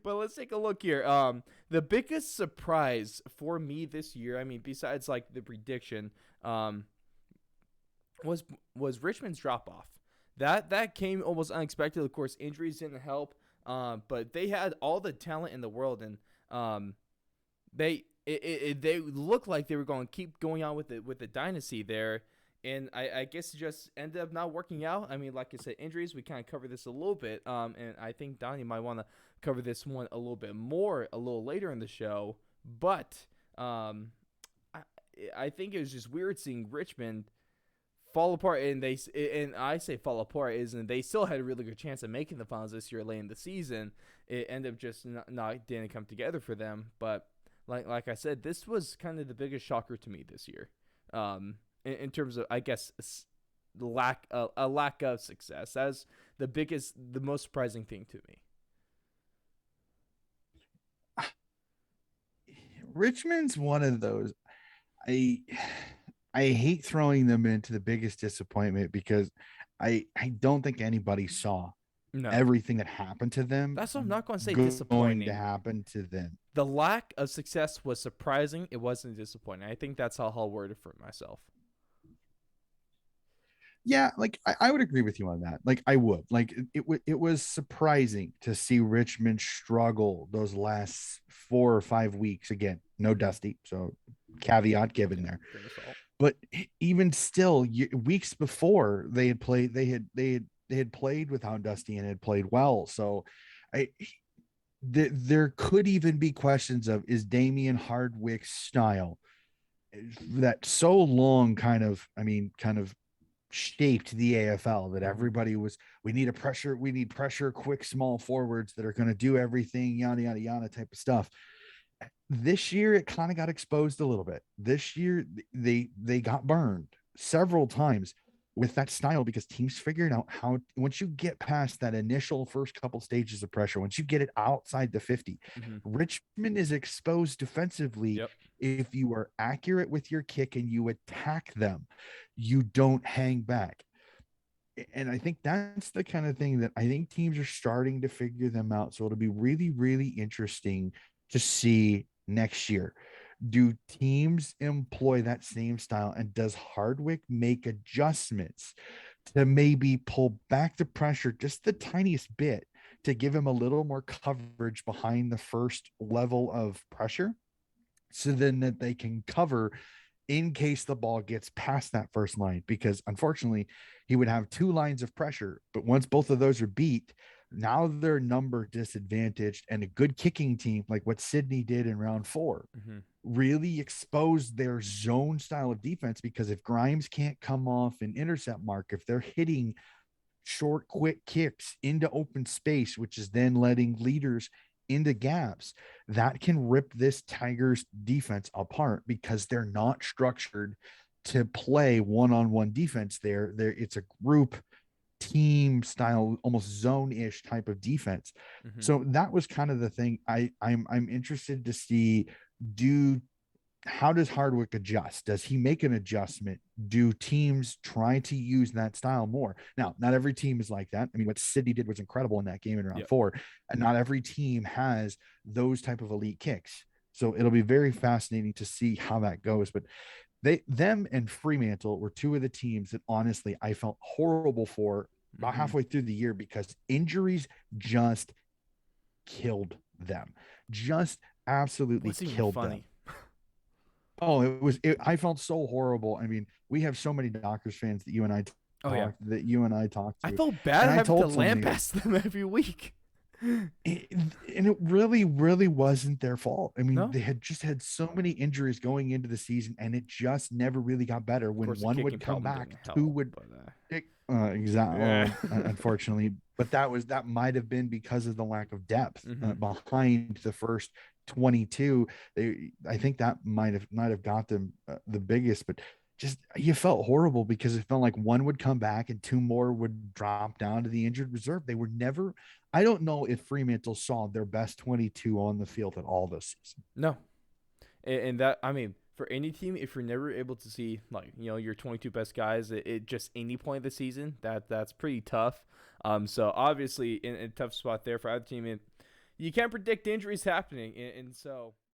But let's take a look here. The biggest surprise for me this year, I mean, besides like the prediction, um, was Richmond's drop off. That came almost unexpected. Of course, injuries didn't help. But they had all the talent in the world, and um, they looked like they were going to keep going on with the dynasty there. And I guess it just ended up not working out. I mean, like I said, injuries. We kind of covered this a little bit. And I think Donnie might want to cover this one a little bit more a little later in the show. But um, I I think it was just weird seeing Richmond fall apart, and I say fall apart is, and they still had a really good chance of making the finals this year late in the season. It ended up just not didn't come together for them. But like I said, this was kind of the biggest shocker to me this year, in terms of, I guess, a lack of success. That's the most surprising thing to me. Richmond's one of those. I I hate throwing them into the biggest disappointment because I don't think anybody saw No, everything that happened to them that's what I'm not going to say. going to Disappointing. happen to them. The lack of success was surprising. It wasn't disappointing. I think that's how I'll word it for myself. Yeah, like I would agree with you on that. Like I would. Like it was surprising to see Richmond struggle those last 4 or 5 weeks. Again, no Dusty, so caveat given Yeah, there. grain of salt. But even still, weeks before they had played, they had played without Dusty and had played well. So I there could even be questions of, is Damian Hardwick's style that so long kind of shaped the AFL, that Mm-hmm. everybody was, we need pressure, quick, small forwards that are going to do everything, yada, yada, yada type of stuff. This year, it kind of got exposed a little bit. This year, they got burned several times with that style because teams figured out how, once you get past that initial first couple stages of pressure, once you get it outside the 50, Mm-hmm. Richmond is exposed defensively. Yep. If you are accurate with your kick and you attack them, you don't hang back. And I think that's the kind of thing that I think teams are starting to figure them out. So it'll be really, really interesting to see next year. Do teams employ that same style, and does Hardwick make adjustments to maybe pull back the pressure just the tiniest bit to give him a little more coverage behind the first level of pressure, so then that they can cover in case the ball gets past that first line? Because unfortunately, he would have two lines of pressure, but once both of those are beat, now they're number disadvantaged. And a good kicking team, like what Sydney did in round four, Mm-hmm. really exposed their zone style of defense. Because if Grimes can't come off an intercept mark, if they're hitting short, quick kicks into open space, which is then letting leaders into gaps, that can rip this Tigers defense apart because they're not structured to play one-on-one defense there. It's a group team style, almost zone-ish type of defense. Mm-hmm. So that was kind of the thing. I'm interested to see, do how does Hardwick adjust? Does he make an adjustment? Do teams try to use that style more? Now, not every team is like that. I mean, what Sydney did was incredible in that game in round Yep. four, and not every team has those type of elite kicks. So it'll be very fascinating to see how that goes. But them and Fremantle were two of the teams that honestly I felt horrible for about Mm-hmm. halfway through the year, because injuries just killed them. Just absolutely What's even killed them. funny? Oh, I felt so horrible. I mean, we have so many Dockers fans Oh yeah. that you and I talked I to, felt and bad I having to told somebody, lambaste them every week. it, and it really, really wasn't their fault. I mean, No, they had just had so many injuries going into the season, and it just never really got better. of When course the one kicking would come problem back, didn't two help, would but exactly. yeah. Unfortunately, but that might have been because of the lack of depth Mm-hmm. behind the first 22. I think that might have got them the biggest. But just, you felt horrible because it felt like one would come back and two more would drop down to the injured reserve. They were never. I don't know if Fremantle saw their best 22 on the field at all this season. No, and that, I mean, for any team, if you're never able to see, like, your 22 best guys at just any point of the season, that's pretty tough. So obviously in a tough spot there for either team. you can't predict injuries happening, and so